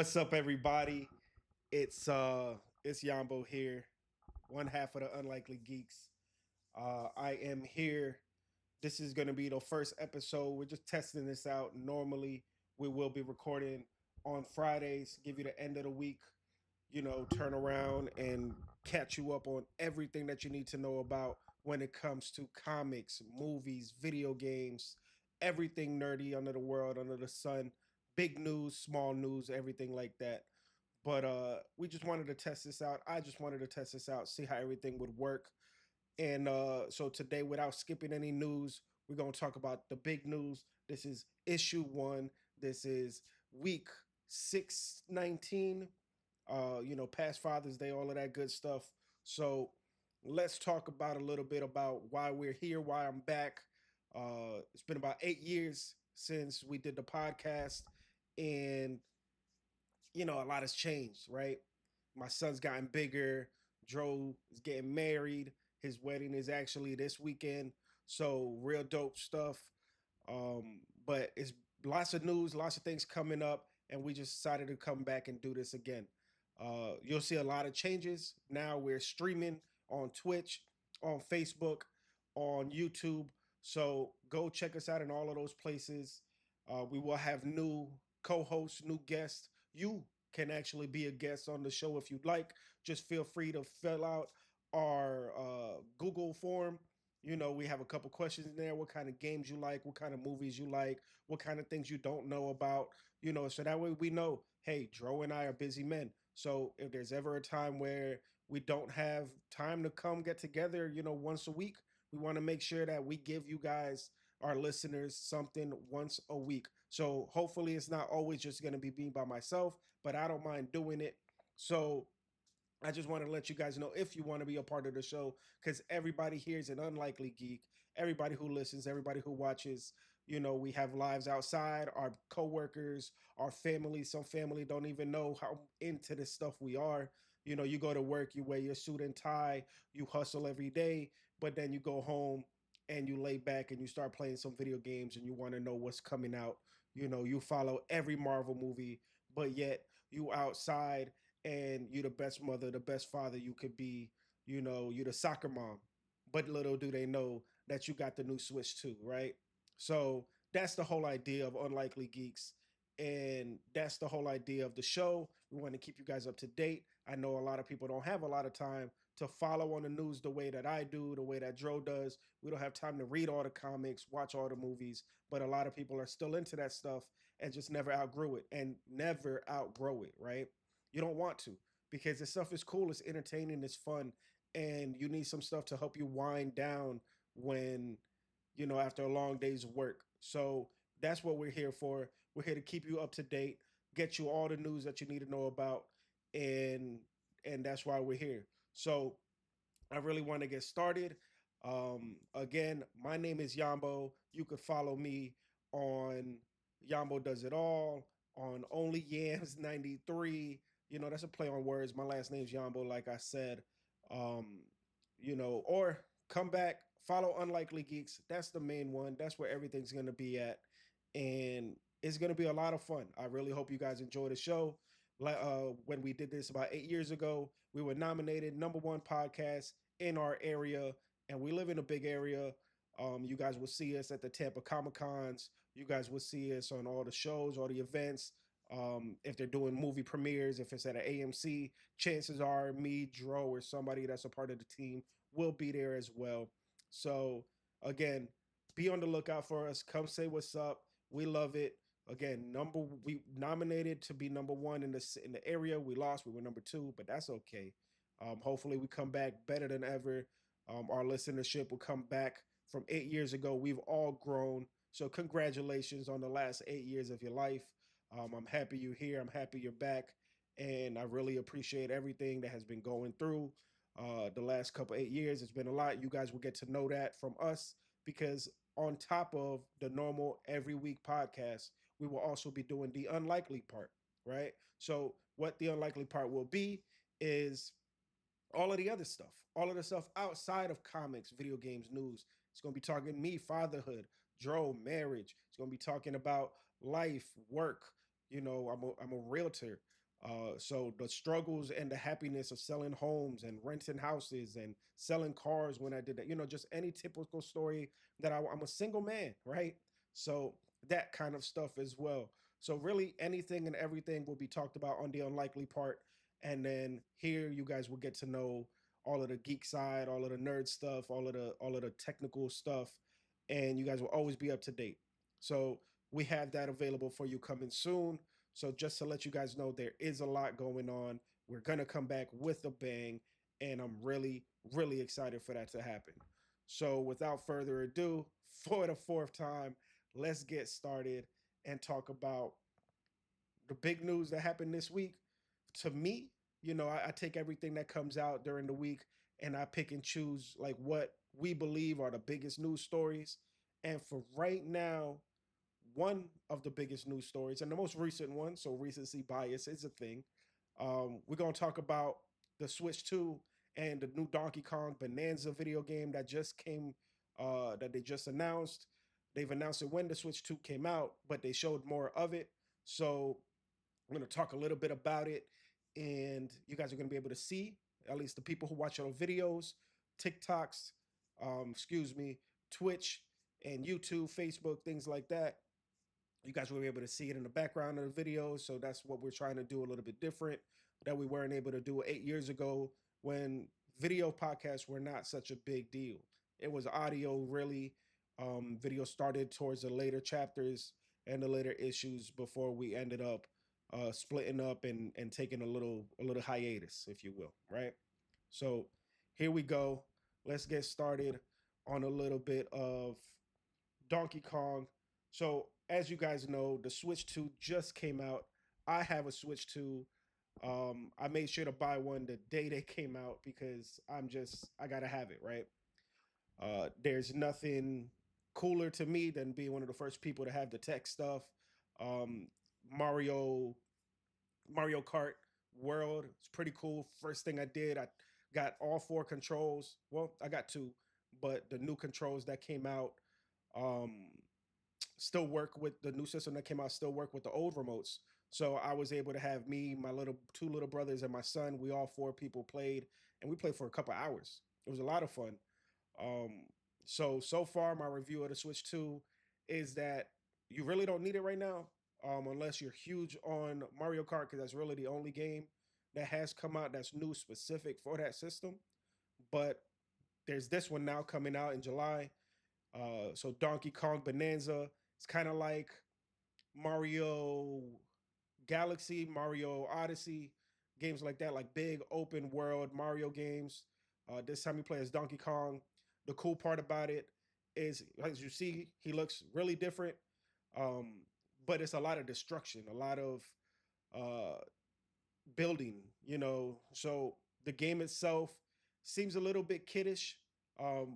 What's up, everybody? It's Yambo here, one half of the Unlikely Geeks. I am here. This is gonna be the first episode. We're just testing this out. Normally, we will be recording on Fridays, give you the end of the week, turn around and catch you up on everything that you need to know about when it comes to comics, movies, video games, everything nerdy under the world, under the sun, big news, small news, everything like that. But we just wanted to test this out. I just wanted to test this out, see how everything would work. And so today, without skipping any news, we're going to talk about the big news. This is issue one. This is week 619. Past Father's Day, all of that good stuff. So let's talk about a little bit about why we're here, why I'm back. It's been about 8 years since we did the podcast, and a lot has changed, right? My son's gotten bigger. Dro is getting married. His wedding is actually this weekend. So real dope stuff. But it's lots of news, lots of things coming up, and we just decided to come back and do this again. You'll see a lot of changes. Now we're streaming on Twitch, on Facebook, on YouTube. So go check us out in all of those places. We will have new co-hosts, new guests. You can actually be a guest on the show if you'd like. Just feel free to fill out our Google form. We have a couple questions in there. What kind of games you like? What kind of movies you like? What kind of things you don't know about? So that way we know, hey, Dro and I are busy men. So if there's ever a time where we don't have time to come get together, once a week, we want to make sure that we give you guys, our listeners, something once a week. So hopefully it's not always just going to be me by myself, but I don't mind doing it. So I just want to let you guys know if you want to be a part of the show, because everybody here is an unlikely geek. Everybody who listens, everybody who watches, we have lives outside, our coworkers, our family. Some family don't even know how into this stuff we are. You go to work, you wear your suit and tie, you hustle every day, but then you go home and you lay back and you start playing some video games and you want to know what's coming out. You follow every Marvel movie, but yet you outside and you're the best mother, the best father you could be. You're the soccer mom, but little do they know that you got the new Switch too, right? So that's the whole idea of Unlikely Geeks. And that's the whole idea of the show. We want to keep you guys up to date. I know a lot of people don't have a lot of time to follow on the news the way that I do, the way that Dro does. We don't have time to read all the comics, watch all the movies, but a lot of people are still into that stuff and just never outgrew it and never outgrow it, right? You don't want to, because this stuff is cool, it's entertaining, it's fun, and you need some stuff to help you wind down when, after a long day's work. So that's what we're here for. We're here to keep you up to date, get you all the news that you need to know about, and that's why we're here. So I really want to get started. Again, my name is Yambo. You could follow me on Yambo Does It All, on Only Yams 93. That's a play on words. My last name's Yambo, like I said. Um, or come back, follow Unlikely Geeks. That's the main one. That's where everything's gonna be at. And it's gonna be a lot of fun. I really hope you guys enjoy the show. When we did this about 8 years ago, we were nominated number one podcast in our area, and we live in a big area. You guys will see us at the Tampa Comic Cons. You guys will see us on all the shows, all the events. If they're doing movie premieres, if it's at an AMC, chances are me, Dro, or somebody that's a part of the team will be there as well. So again, be on the lookout for us. Come say what's up. We love it. Again, we nominated to be number one in the area. We lost. We were number two, but that's okay. Hopefully, we come back better than ever. Our listenership will come back from 8 years ago. We've all grown. So congratulations on the last 8 years of your life. I'm happy you're here. I'm happy you're back, and I really appreciate everything that has been going through the last couple 8 years. It's been a lot. You guys will get to know that from us, because on top of the normal every week podcast, we will also be doing the unlikely part, right? So what the unlikely part will be is all of the other stuff, all of the stuff outside of comics, video games, news. It's going to be talking me, fatherhood, Dro, marriage. It's going to be talking about life, work. I'm a realtor. So the struggles and the happiness of selling homes and renting houses and selling cars when I did that, just any typical story that I'm a single man, right? So that kind of stuff as well. So really anything and everything will be talked about on the unlikely part. And then here you guys will get to know all of the geek side, all of the nerd stuff, all of the technical stuff, and you guys will always be up to date. So we have that available for you coming soon. So just to let you guys know, there is a lot going on. We're gonna come back with a bang, and I'm really, really excited for that to happen. So without further ado, for the fourth time, let's get started and talk about the big news that happened this week. To me, I take everything that comes out during the week and I pick and choose like what we believe are the biggest news stories. And for right now, one of the biggest news stories and the most recent one, so recency bias is a thing. We're gonna talk about the Switch 2 and the new Donkey Kong Bananza video game that just came, that they just announced. They've announced it when the Switch 2 came out, but they showed more of it. So I'm gonna talk a little bit about it, and you guys are gonna be able to see, at least the people who watch our videos, TikToks, excuse me, Twitch and YouTube, Facebook, things like that. You guys will be able to see it in the background of the video. So that's what we're trying to do a little bit different that we weren't able to do 8 years ago when video podcasts were not such a big deal. It was audio, really. Video started towards the later chapters and the later issues before we ended up splitting up and taking a little hiatus, if you will, right? So here we go. Let's get started on a little bit of Donkey Kong. So, as you guys know, the Switch 2 just came out. I have a Switch 2. I made sure to buy one the day they came out because I gotta have it, right? There's nothing cooler to me than being one of the first people to have the tech stuff. Um, Mario Mario Kart World. It's pretty cool. First thing I did, I got all four controls. Well, I got two, but the new controls that came out um, still work with the new system that came out. Still work with the old remotes. So I was able to have me, my little two little brothers, and my son. We all four people played, and we played for a couple hours. It was a lot of fun. Um, so far, my review of the Switch 2 is that you really don't need it right now, unless you're huge on Mario Kart, because that's really the only game that has come out that's new specific for that system. But there's this one now coming out in July. So Donkey Kong Bonanza. It's kind of like Mario Galaxy, Mario Odyssey, games like that, like big open world Mario games. This time you play as Donkey Kong. The cool part about it is, as you see, he looks really different, um, but it's a lot of destruction, a lot of uh, building, So the game itself seems a little bit kiddish,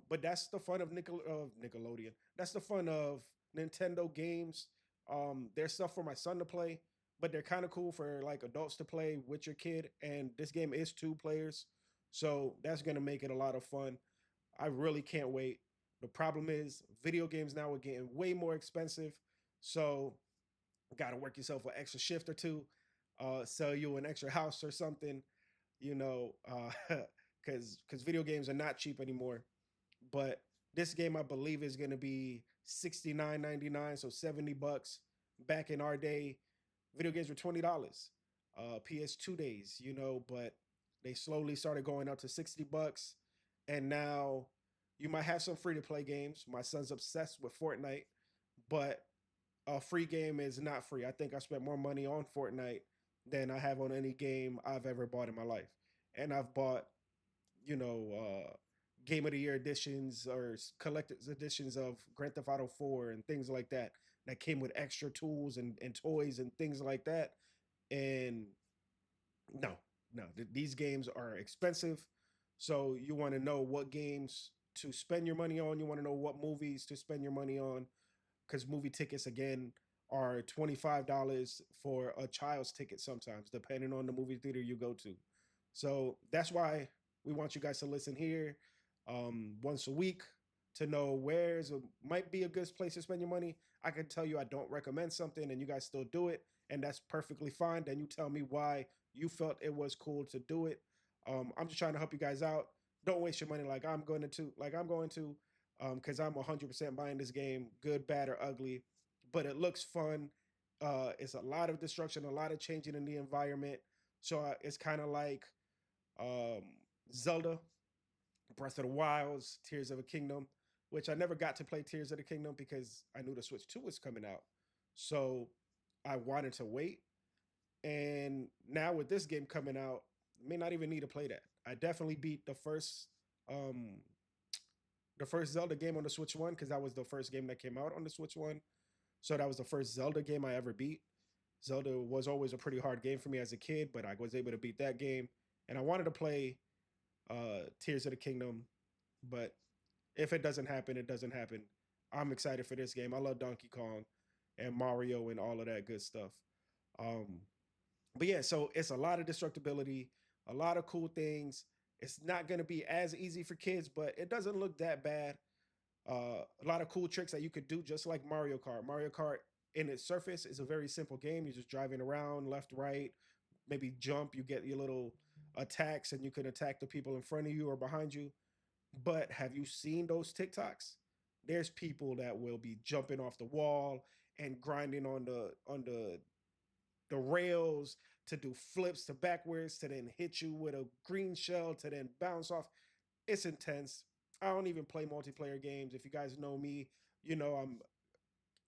but that's the fun of Nickelodeon. That's the fun of Nintendo games. There's stuff for my son to play, but they're kind of cool for like adults to play with your kid. And this game is two players, so that's gonna make it a lot of fun. I really can't wait. The problem is, video games now are getting way more expensive, so got to work yourself an extra shift or two, sell you an extra house or something, because video games are not cheap anymore. But this game, I believe, is going to be $69.99, so $70. Back in our day, video games were $20. PS2 days, but they slowly started going up to $60, and now you might have some free to play games. My son's obsessed with Fortnite, but a free game is not free. I think I spent more money on Fortnite than I have on any game I've ever bought in my life. And I've bought, you know, Game of the Year editions or collector's editions of Grand Theft Auto 4 and things like that that came with extra tools and toys and things like that. And no, no, these games are expensive. So you want to know what games to spend your money on. You want to know what movies to spend your money on, because movie tickets again are $25 for a child's ticket sometimes, depending on the movie theater you go to. So that's why we want you guys to listen here once a week to know where's might be a good place to spend your money. I can tell you I don't recommend something and you guys still do it, and that's perfectly fine. Then you tell me why you felt it was cool to do it. I'm just trying to help you guys out. Don't waste your money like I'm going to, because I'm 100% buying this game, good, bad, or ugly. But it looks fun. It's a lot of destruction, a lot of changing in the environment. So it's kind of like um, Zelda, Breath of the Wilds, Tears of a Kingdom, which I never got to play Tears of the Kingdom because I knew the Switch 2 was coming out. So I wanted to wait. And now with this game coming out, I may not even need to play that. I definitely beat um the first Zelda game on the Switch 1 because that was the first game that came out on the Switch 1. So that was the first Zelda game I ever beat. Zelda was always a pretty hard game for me as a kid, but I was able to beat that game. And I wanted to play Tears of the Kingdom, but if it doesn't happen, it doesn't happen. I'm excited for this game. I love Donkey Kong and Mario and all of that good stuff. Um, but yeah, so it's a lot of destructibility, a lot of cool things. It's not going to be as easy for kids, but it doesn't look that bad. A lot of cool tricks that you could do, just like Mario Kart. Mario Kart in its surface is a very simple game. You're just driving around left, right, maybe jump. You get your little attacks, and you can attack the people in front of you or behind you. But have you seen those TikToks? There's people that will be jumping off the wall and grinding on the rails to do flips to backwards to then hit you with a green shell to then bounce off. It's intense. I don't even play multiplayer games. If you guys know me, I'm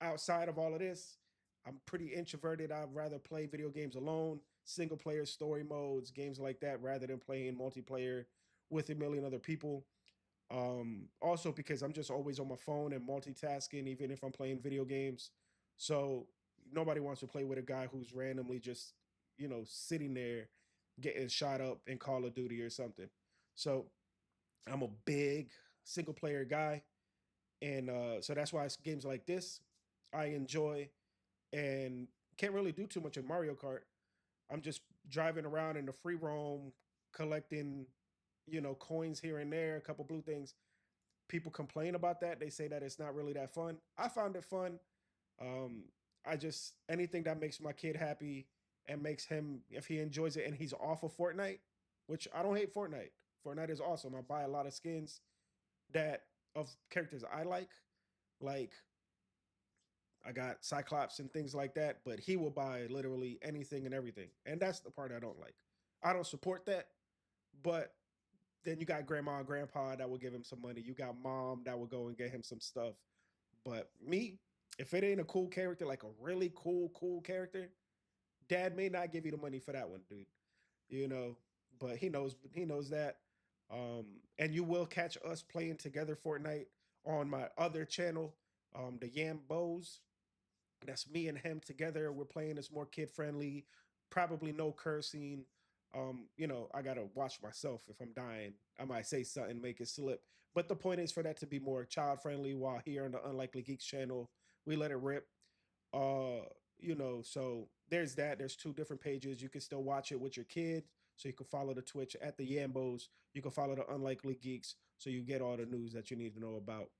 outside of all of this. I'm pretty introverted. I'd rather play video games alone, single player story modes, games like that, rather than playing multiplayer with a million other people. Also because I'm just always on my phone and multitasking, even if I'm playing video games. So nobody wants to play with a guy who's randomly just, sitting there getting shot up in Call of Duty or something. So I'm a big single player guy. And so that's why it's games like this I enjoy and can't really do too much in Mario Kart. I'm just driving around in the free roam, collecting, coins here and there, a couple blue things. People complain about that. They say that it's not really that fun. I found it fun. Um, I just anything that makes my kid happy and makes him, if he enjoys it and he's off of Fortnite, which I don't hate Fortnite. Fortnite is awesome. I buy a lot of skins that of characters I like I got Cyclops and things like that, but he will buy literally anything and everything. And that's the part I don't like. I don't support that, but then you got grandma and grandpa that will give him some money. You got mom that will go and get him some stuff. But me, if it ain't a cool character, like a really cool character, dad may not give you the money for that one, dude. You know, but he knows that. And you will catch us playing together Fortnite on my other channel, the Yam Bows. That's me and him together. We're playing. It's more kid friendly. Probably no cursing. I gotta watch myself. If I'm dying, I might say something, make it slip. But the point is for that to be more child friendly. While here on the Unlikely Geeks channel, we let it rip. Uh, so there's that. There's two different pages. You can still watch it with your kid. So you can follow the Twitch at the Yambos. You can follow the Unlikely Geeks. So you get all the news that you need to know about.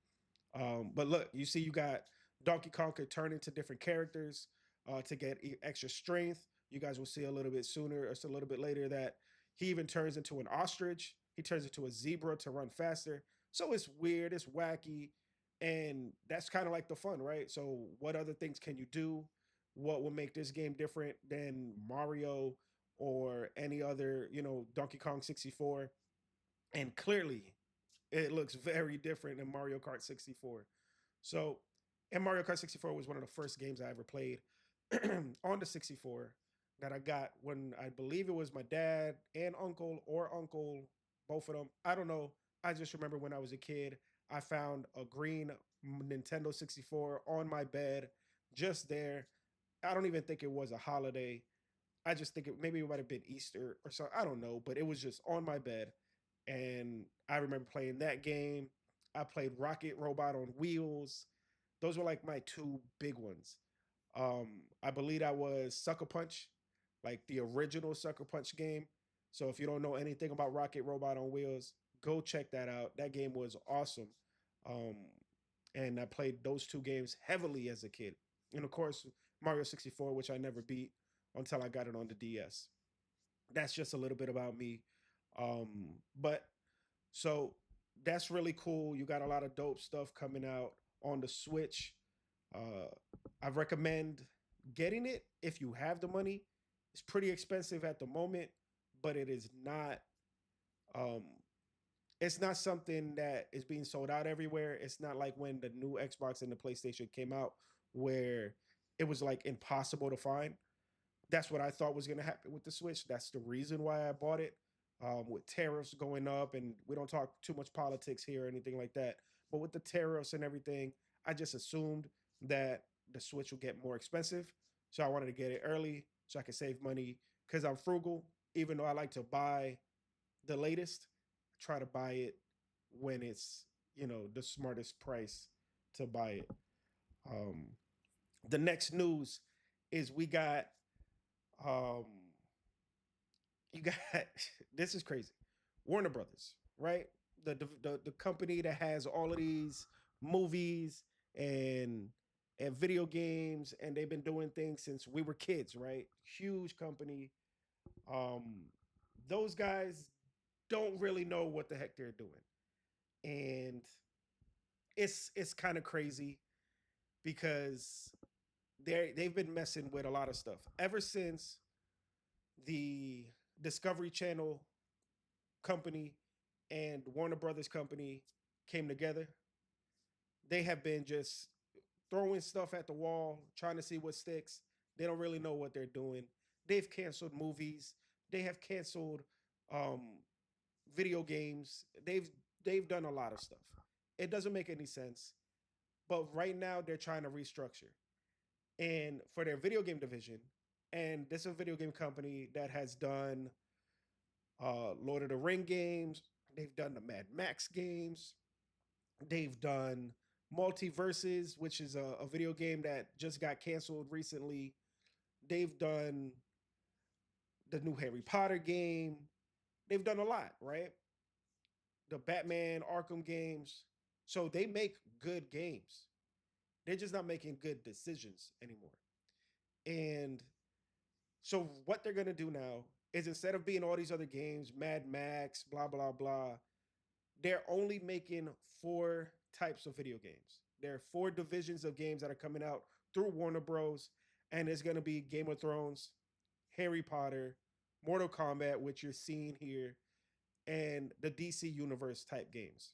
But look, you see, you got Donkey Kong could turn into different characters to get extra strength. You guys will see a little bit sooner or a little bit later that he even turns into an ostrich. He turns into a zebra to run faster. So it's weird, it's wacky, and that's kind of like the fun, right? So what other things can you do? What will make this game different than Mario or any other, Donkey Kong 64? And clearly, it looks very different than Mario Kart 64. So, and Mario Kart 64 was one of the first games I ever played on the 64 that I got when I believe it was my dad and uncle, both of them. I don't know. I just remember when I was a kid, I found a green Nintendo 64 on my bed, just there. I don't even think it was a holiday. I just think maybe it might have been Easter or something. I don't know, but it was just on my bed. And I remember playing that game. I played Rocket Robot on Wheels. Those were like my two big ones. I believe that was Sucker Punch, like the original Sucker Punch game. So if you don't know anything about Rocket Robot on Wheels, go check that out. That game was awesome. Um, and I played those two games heavily as a kid. And of course, Mario 64, which I never beat until I got it on the DS. That's just a little bit about me. But so that's really cool. You got a lot of dope stuff coming out on the Switch. Uh, I recommend getting it if you have the money. It's pretty expensive at the moment, but it is not. Um, it's not something that is being sold out everywhere. It's not like when the new Xbox and the PlayStation came out, where it was like impossible to find. That's what I thought was going to happen with the Switch. That's the reason why I bought it. With tariffs going up, and we don't talk too much politics here or anything like that. But with the tariffs and everything, I just assumed that the Switch will get more expensive. So I wanted to get it early so I could save money because I'm frugal. Even though I like to buy the latest, try to buy it when it's the smartest price to buy it. Um, the next news is we got um, you got this is crazy. Warner Brothers, right? The company that has all of these movies and and video games, and they've been doing things since we were kids, right? Huge company. Um, those guys don't really know what the heck they're doing, and it's kind of crazy because they've been messing with a lot of stuff ever since the Discovery Channel company and Warner Brothers company came together. They have been just throwing stuff at the wall, trying to see what sticks. They don't really know what they're doing. They've canceled movies. They have canceled um, video games. They've done a lot of stuff. It doesn't make any sense. But right now they're trying to restructure. And for their video game division, and this is a video game company that has done Lord of the Ring games. They've done the Mad Max games. They've done Multiverses, which is a video game that just got canceled recently. They've done the new Harry Potter game. They've done a lot, right? The Batman Arkham games. So they make good games. They're just not making good decisions anymore. And so what they're gonna do now is instead of being all these other games, Mad Max, blah blah blah, they're only making four types of video games. There are four divisions of games that are coming out through Warner Bros. And it's gonna be Game of Thrones, Harry Potter, Mortal Kombat, which you're seeing here, and the DC Universe type games.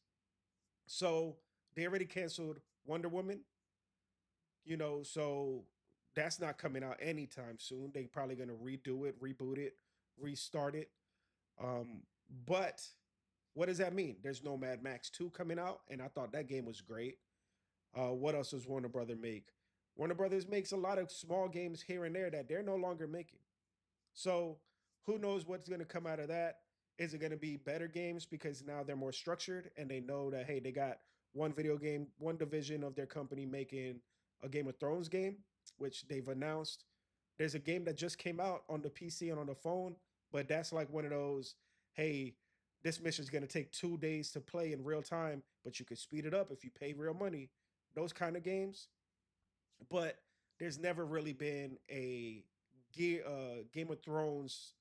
So they already canceled Wonder Woman, so that's not coming out anytime soon. They probably gonna redo it, reboot it, restart it. Um, but what does that mean? There's no Mad Max 2 coming out, and I thought that game was great. What else does Warner Brothers make? Warner Brothers makes a lot of small games here and there that they're no longer making. So who knows what's going to come out of that? Is it going to be better games because now they're more structured and they know that, hey, they got one video game, one division of their company making a Game of Thrones game, which they've announced. There's a game that just came out on the PC and on the phone, but that's like one of those, hey, this mission is going to take 2 days to play in real time, but you could speed it up if you pay real money. Those kind of games. But there's never really been a Game of Thrones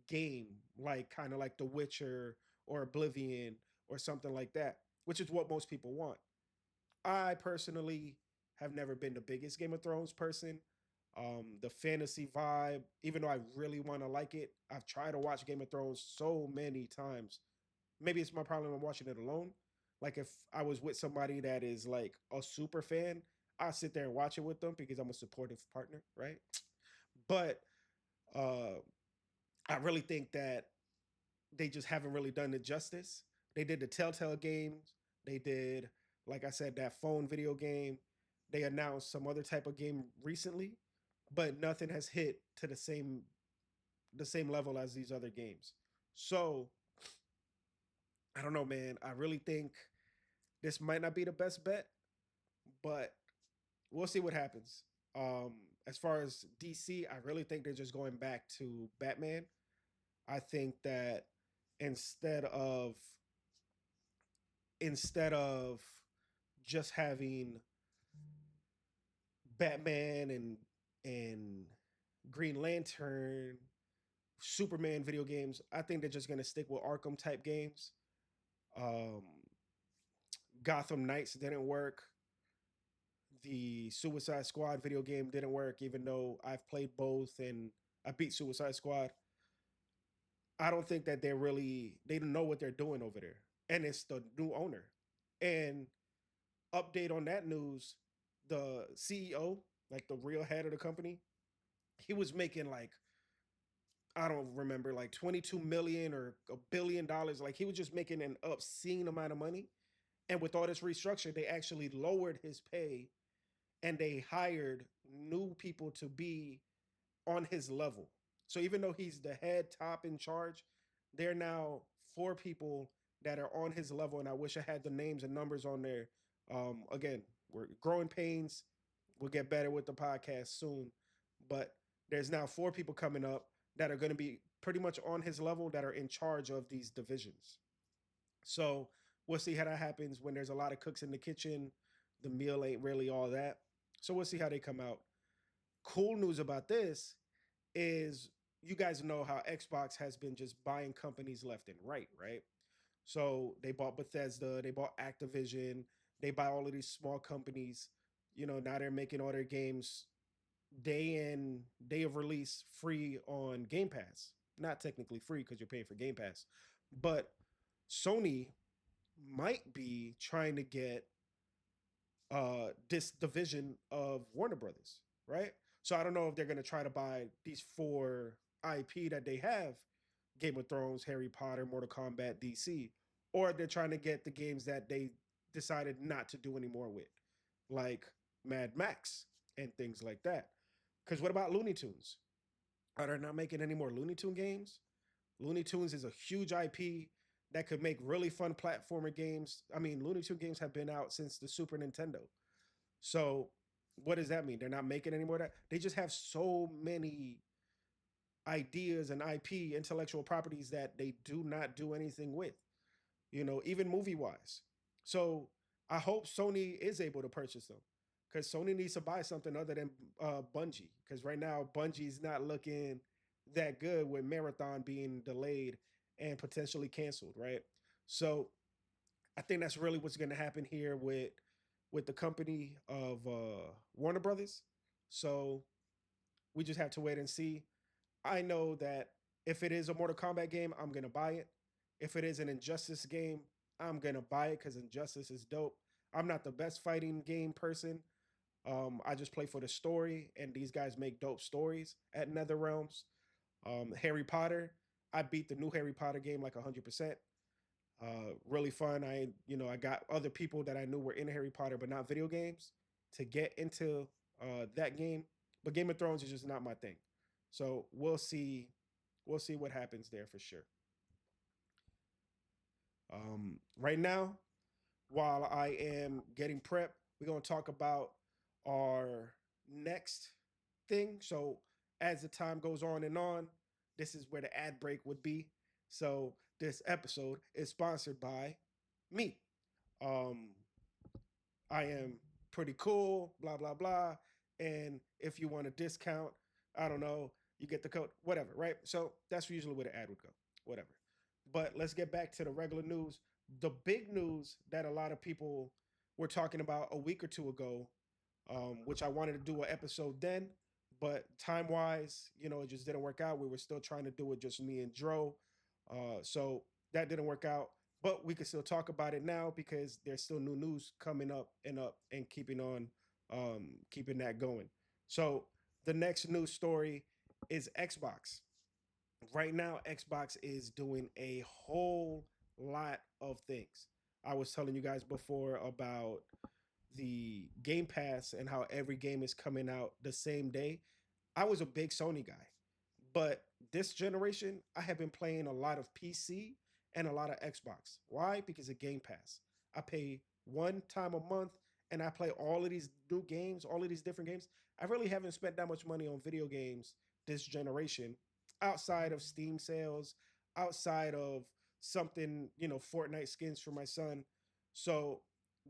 game like kind of like The Witcher or Oblivion or something like that, which is what most people want. I personally have never been the biggest Game of Thrones person. The fantasy vibe, even though I really want to like it, I've tried to watch Game of Thrones so many times. Maybe it's my problem. I'm watching it alone. Like if I was with somebody that is like a super fan, I'll sit there and watch it with them because I'm a supportive partner, right? But uh, I really think that they just haven't really done it justice. They did the Telltale games. They did, like I said, that phone video game. They announced some other type of game recently, but nothing has hit to the same level as these other games. So I don't know, man. I really think this might not be the best bet, but we'll see what happens. Um, as far as DC, I really think they're just going back to Batman. I think that instead of instead of just having Batman and Green Lantern, Superman video games. I think they're just gonna stick with Arkham type games. Um, Gotham Knights didn't work. The Suicide Squad video game didn't work, even though I've played both and I beat Suicide Squad. I don't think that they don't know what they're doing over there. And it's the new owner. And update on that news, the CEO, like the real head of the company, he was making like, I don't remember, like 22 million or $1 billion. Like he was just making an obscene amount of money. And with all this restructure, they actually lowered his pay and they hired new people to be on his level. So even though he's the head top in charge, there are now four people that are on his level. And I wish I had the names and numbers on there. Again, we're growing pains. We'll get better with the podcast soon. But there's now four people coming up that are going to be pretty much on his level that are in charge of these divisions. So we'll see how that happens when there's a lot of cooks in the kitchen. The meal ain't really all that. So we'll see how they come out. Cool news about this is you guys know how Xbox has been just buying companies left and right, right? So they bought Bethesda, they bought Activision, they buy all of these small companies. Now they're making all their games day in, day of release free on Game Pass. Not technically free because you're paying for Game Pass, but Sony might be trying to get this division of Warner Brothers, right? So I don't know if they're gonna try to buy these four IP that they have: Game of Thrones, Harry Potter, Mortal Kombat, DC, or they're trying to get the games that they decided not to do anymore with, like Mad Max and things like that. Because what about Looney Tunes? Are they not making any more Looney Tune games? Looney Tunes is a huge IP that could make really fun platformer games. I mean, Looney Tune games have been out since the Super Nintendo. So, what does that mean? They're not making any more of that. They just have so many ideas and IP, intellectual properties, that they do not do anything with, even movie wise. So, I hope Sony is able to purchase them because Sony needs to buy something other than Bungie. Because right now, Bungie's not looking that good with Marathon being delayed and potentially canceled, right? So, I think that's really what's going to happen here with the company of Warner Brothers. So we just have to wait and see. I know that if it is a Mortal Kombat game, I'm gonna buy it. If it is an Injustice game, I'm gonna buy it because Injustice is dope. I'm not the best fighting game person. I just play for the story, and these guys make dope stories at Nether Realms. Harry Potter, I beat the new Harry Potter game like 100%. Really fun. I got other people that I knew were in Harry Potter, but not video games, to get into that game. But Game of Thrones is just not my thing. So we'll see. We'll see what happens there for sure. Right now, while I am getting prep, we're gonna talk about our next thing. So as the time goes on, this is where the ad break would be. So this episode is sponsored by me. Um, I am pretty cool, blah, blah, blah. And if you want a discount, I don't know, you get the code, whatever, right? So that's usually where the ad would go, whatever. But let's get back to the regular news. The big news that a lot of people were talking about a week or two ago, which I wanted to do an episode then, but time wise, it just didn't work out. We were still trying to do it just me and Dro. So that didn't work out. But we can still talk about it now because there's still new news coming up and keeping that going. So the next news story is Xbox. Right now, Xbox is doing a whole lot of things. I was telling you guys before about the Game Pass and how every game is coming out the same day. I was a big Sony guy, but this generation, I have been playing a lot of PC and a lot of Xbox. Why? Because of Game Pass. I pay one time a month and I play all of these new games, all of these different games. I really haven't spent that much money on video games this generation outside of Steam sales, outside of something, Fortnite skins for my son. So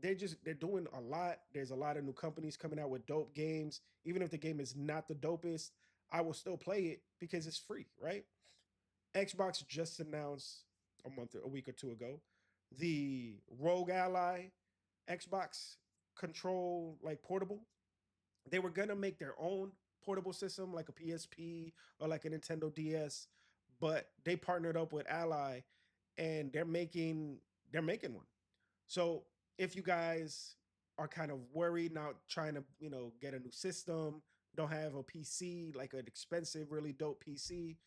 they're doing a lot. There's a lot of new companies coming out with dope games. Even if the game is not the dopest, I will still play it because it's free, right? Xbox just announced a week or two ago, the ROG Ally Xbox control like portable. They were gonna make their own portable system like a PSP or like a Nintendo DS, but they partnered up with Ally and they're making one. So if you guys are kind of worried now trying to, get a new system, don't have a PC, like an expensive, really dope PC,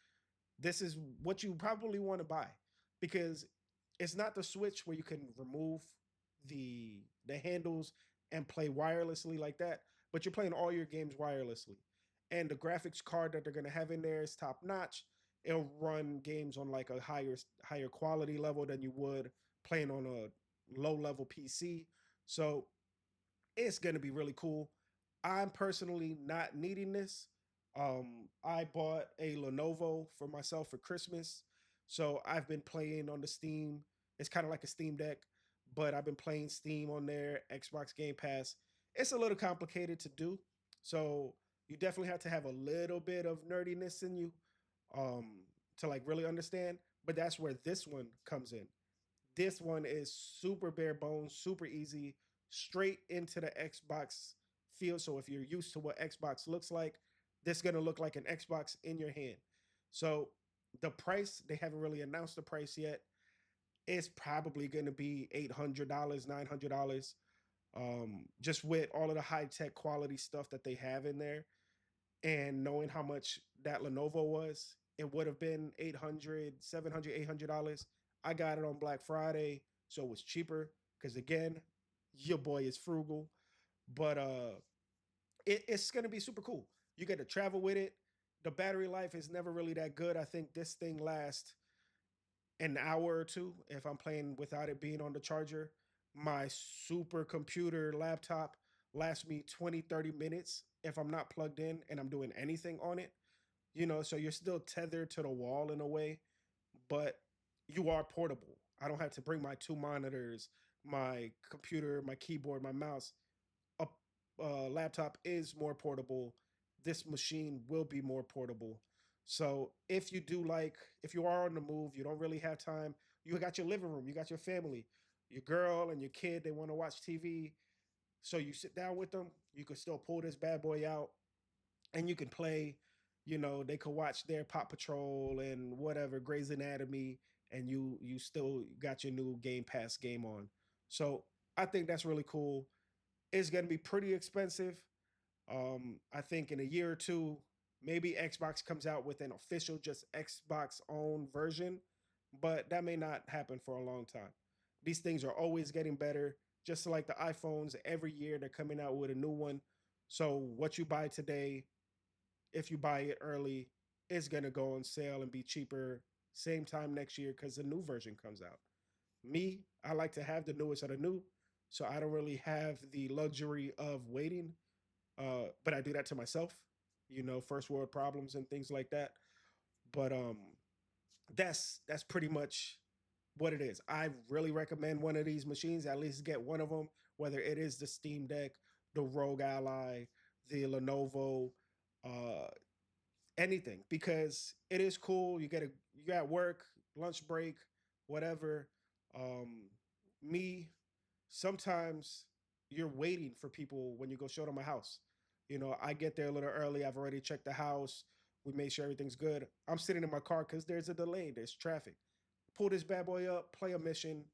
this is what you probably want to buy because it's not the Switch where you can remove the handles and play wirelessly like that, but you're playing all your games wirelessly. And the graphics card that they're going to have in there is top notch. It'll run games on like a higher quality level than you would playing on a low level PC. So it's going to be really cool. I'm personally not needing this. I bought a Lenovo for myself for Christmas. So I've been playing on the Steam. It's kind of like a Steam Deck, but I've been playing Steam on there, Xbox Game Pass. It's a little complicated to do. So you definitely have to have a little bit of nerdiness in you um, to like really understand. But that's where this one comes in. This one is super bare bones, super easy, straight into the Xbox field. So if you're used to what Xbox looks like, this is gonna look like an Xbox in your hand. So the price, they haven't really announced the price yet. It's probably gonna be $800, $900. Just with all of the high tech quality stuff that they have in there, and knowing how much that Lenovo was, it would have been 800, 700, $800. I got it on Black Friday, so it was cheaper because again, your boy is frugal. But it's gonna be super cool. You get to travel with it. The battery life is never really that good. I think this thing lasts an hour or two if I'm playing without it being on the charger. My super computer laptop lasts me 20, 30 minutes if I'm not plugged in and I'm doing anything on it. So you're still tethered to the wall in a way, but you are portable. I don't have to bring my two monitors, my computer, my keyboard, my mouse. A laptop is more portable. This machine will be more portable. So if you are on the move, you don't really have time. You got your living room, you got your family, your girl and your kid. They want to watch TV, so you sit down with them. You can still pull this bad boy out, and you can play. They could watch their Pop Patrol and whatever Grey's Anatomy, and you still got your new Game Pass game on. So I think that's really cool. It's gonna be pretty expensive. I think in a year or two, maybe Xbox comes out with an official just Xbox owned version, but that may not happen for a long time. These things are always getting better, just like the iPhones. Every year they're coming out with a new one. So what you buy today, if you buy it early, it's gonna go on sale and be cheaper same time next year because the new version comes out. Me, I like to have the newest of the new, so I don't really have the luxury of waiting. But I do that to myself, first world problems and things like that. But that's pretty much what it is. I really recommend one of these machines. At least get one of them, whether it is the Steam Deck, the ROG Ally, the Lenovo, uh, anything, because it is cool. You got work, lunch break, whatever. Um, me, sometimes you're waiting for people when you go show them a house. I get there a little early. I've already checked the house. We made sure everything's good. I'm sitting in my car because there's a delay. There's traffic. Pull this bad boy up, play a mission,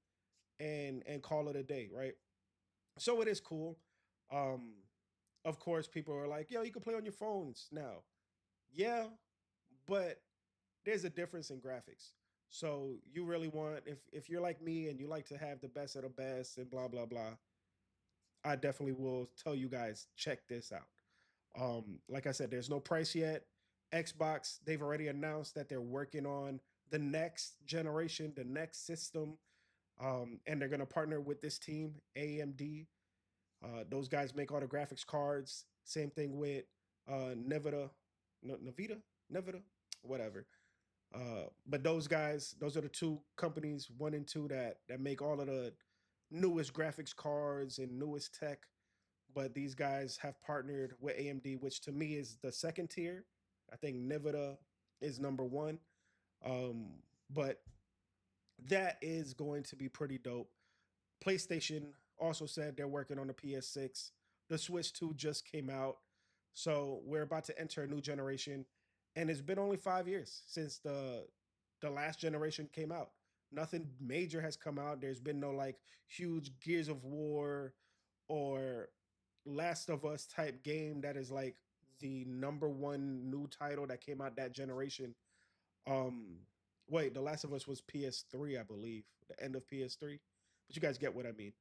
and call it a day, right? So it is cool. Um, of course, people are like, "Yo, you can play on your phones now." Yeah, but there's a difference in graphics. So you really want, if you're like me and you like to have the best of the best and blah blah blah, I definitely will tell you guys check this out. Like I said, there's no price yet. Xbox, they've already announced that they're working on the next generation, the next system, and they're going to partner with this team, AMD. Those guys make all the graphics cards. Same thing with Nevada, Navita, Nevada, whatever. But those guys, those are the two companies, one and two that make all of newest graphics cards and newest tech, but these guys have partnered with AMD, which to me is the second tier. I think Nvidia is number one. Um, but that is going to be pretty dope. PlayStation also said they're working on the PS6. The Switch 2 just came out. So we're about to enter a new generation. And it's been only 5 years since the last generation came out. Nothing major has come out. There's been no like huge Gears of War or Last of Us type game that is like the number one new title that came out that generation. Um, Wait, The Last of Us was PS3, I believe, the end of PS3. But you guys get what I mean.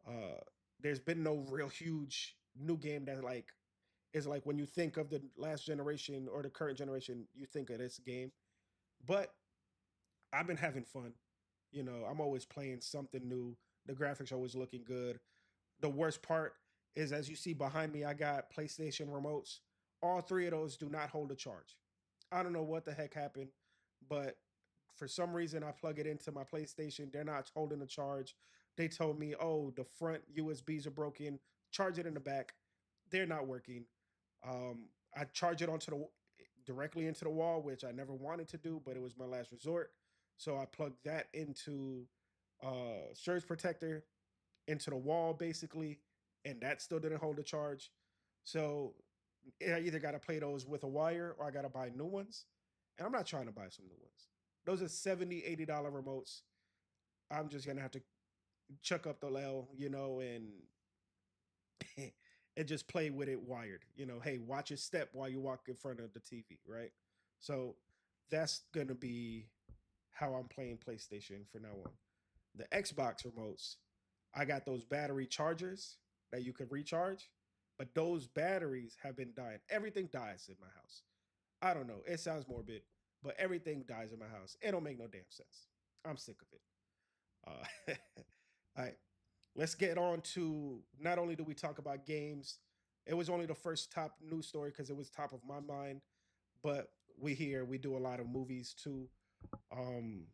Uh, there's been no real huge new game that like is like when you think of the last generation or the current generation, you think of this game. But I've been having fun. You know, I'm always playing something new. The graphics are always looking good. The worst part is, as you see behind me, I got PlayStation remotes. All three of those do not hold a charge. I don't know what the heck happened, but for some reason I plug it into my PlayStation. They're not holding a charge. They told me, oh, the front USBs are broken. Charge it in the back. They're not working. I charge it onto the directly into the wall, which I never wanted to do, but it was my last resort. So I plugged that into surge protector into the wall basically, and that still didn't hold the charge. So I either got to play those with a wire or I got to buy new ones. And I'm not trying to buy some new ones. Those are $70, $80 remotes. I'm just going to have to chuck up the L, and and just play with it wired. Hey, watch your step while you walk in front of the TV, right? So that's going to be how I'm playing PlayStation for now on. The Xbox remotes, I got those battery chargers that you can recharge, but those batteries have been dying. Everything dies in my house. I don't know. It sounds morbid, but everything dies in my house. It don't make no damn sense. I'm sick of it. All right, let's get on to not only do we talk about games, it was only the first top news story because it was top of my mind, but we do a lot of movies too. Um,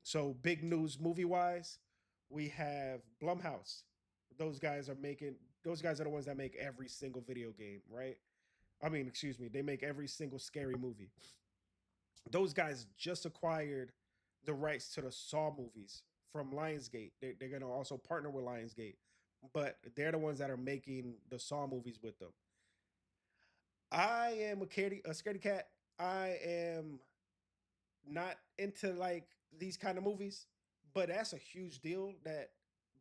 so big news movie wise, we have Blumhouse. Those guys are the ones that make every single video game, right? I mean, excuse me, they make every single scary movie. Those guys just acquired the rights to the Saw movies from Lionsgate. They're going to also partner with Lionsgate, but they're the ones that are making the Saw movies with them. I am a scaredy cat. I am not into like these kind of movies, but that's a huge deal that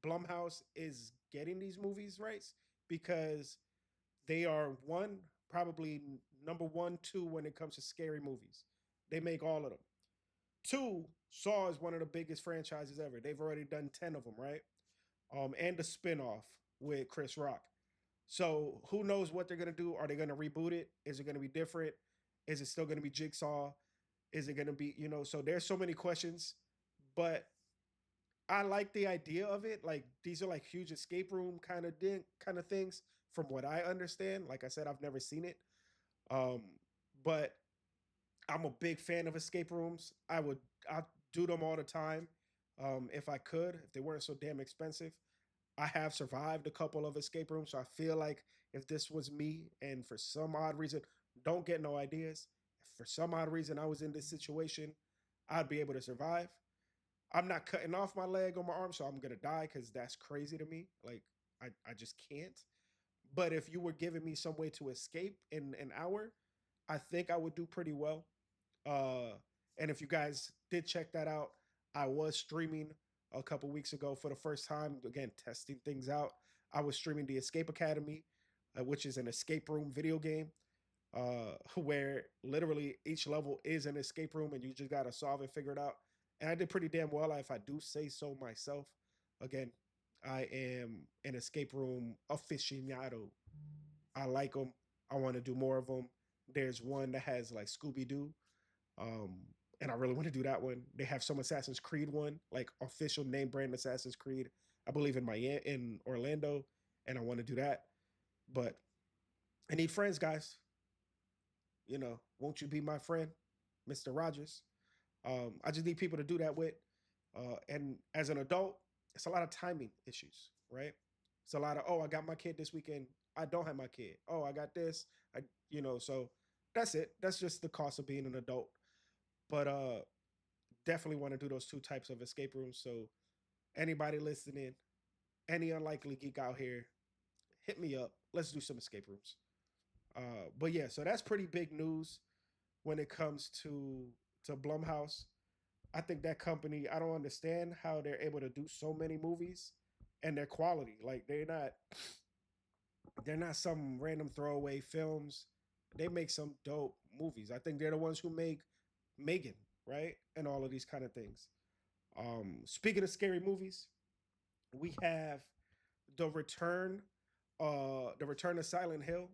Blumhouse is getting these movies rights because they are one, probably number one, two when it comes to scary movies. They make all of them. Two, Saw is one of the biggest franchises ever. They've already done 10 of them, right? And the spinoff with Chris Rock. So who knows what they're gonna do? Are they gonna reboot it? Is it gonna be different? Is it still gonna be Jigsaw? Is it gonna be, so there's so many questions, but I like the idea of it. Like these are like huge escape room kind of things, from what I understand. Like I said, I've never seen it. Um, but I'm a big fan of escape rooms. I'd do them all the time. If I could, if they weren't so damn expensive. I have survived a couple of escape rooms, so I feel like if this was me and for some odd reason, don't get no ideas. If for some odd reason I was in this situation, I'd be able to survive. I'm not cutting off my leg or my arm, so I'm gonna die because that's crazy to me. Like I just can't. But if you were giving me some way to escape in an hour, I think I would do pretty well. Uh, and if you guys did check that out, I was streaming a couple weeks ago for the first time. Again, testing things out. I was streaming the Escape Academy, which is an escape room video game, where literally each level is an escape room and you just gotta solve and figure it out. And I did pretty damn well, if I do say so myself. Again, I am an escape room aficionado. I like them. I want to do more of them. There's one that has like Scooby Doo, um, and I really want to do that one. They have some Assassin's Creed one, like official name brand Assassin's Creed. I believe in Miami, in Orlando, and I want to do that. But I need friends, guys. Won't you be my friend, Mr. Rogers? I just need people to do that with. And as an adult, it's a lot of timing issues, right? It's a lot of, oh, I got my kid this weekend. I don't have my kid. Oh, I got this. I so that's it. That's just the cost of being an adult. But definitely want to do those two types of escape rooms. So anybody listening, any unlikely geek out here, hit me up. Let's do some escape rooms. But yeah, so that's pretty big news when it comes to Blumhouse. I think that company, I don't understand how they're able to do so many movies and their quality. Like they're not some random throwaway films. They make some dope movies. I think they're the ones who make Megan, right? And all of these kind of things. Speaking of scary movies, we have the return the return of Silent Hill.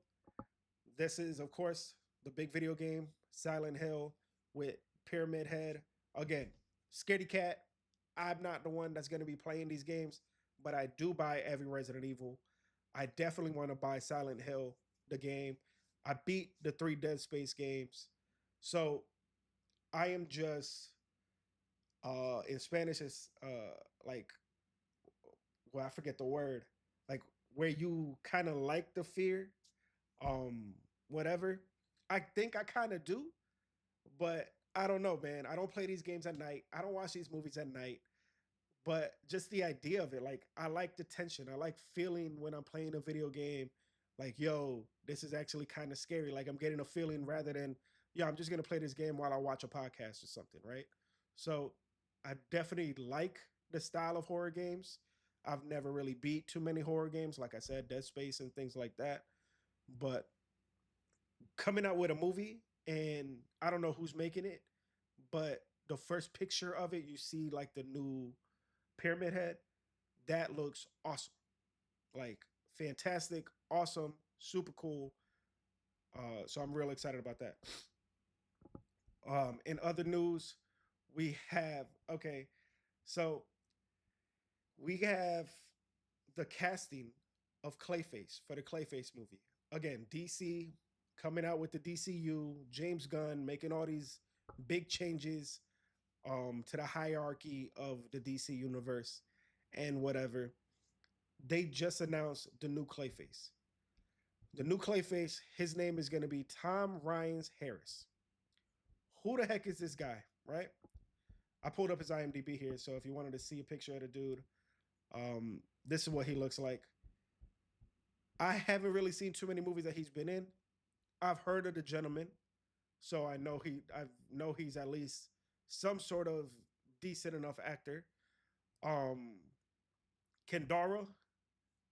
This is, of course, the big video game, Silent Hill, with Pyramid Head. Again, Scaredy Cat. I'm not the one that's going to be playing these games, but I do buy every Resident Evil. I definitely want to buy Silent Hill, the game. I beat the three Dead Space games. So I am just, in Spanish, it's like, well, I forget the word, like where you kind of like the fear, um, whatever. I think I kind of do, but I don't know, man. I don't play these games at night. I don't watch these movies at night. But just the idea of it, like I like the tension. I like feeling when I'm playing a video game, like, yo, this is actually kind of scary. Like I'm getting a feeling rather than, yeah, I'm just gonna play this game while I watch a podcast or something, right? So I definitely like the style of horror games. I've never really beat too many horror games, like I said, Dead Space and things like that. But coming out with a movie, and I don't know who's making it, but the first picture of it, you see like the new Pyramid Head. That looks awesome. Like fantastic, awesome, super cool. So I'm real excited about that. In other news, we have okay, so we have the casting of Clayface for the Clayface movie. Again, DC coming out with the DCU, James Gunn making all these big changes to the hierarchy of the DC universe and whatever. They just announced the new Clayface. The new Clayface, his name is going to be Tom Rhys Harris. Who the heck is this guy, right? I pulled up his IMDb here, so if you wanted to see a picture of the dude, this is what he looks like. I haven't really seen too many movies that he's been in. I've heard of the gentleman, so I know he's at least some sort of decent enough actor. Um, Kendara,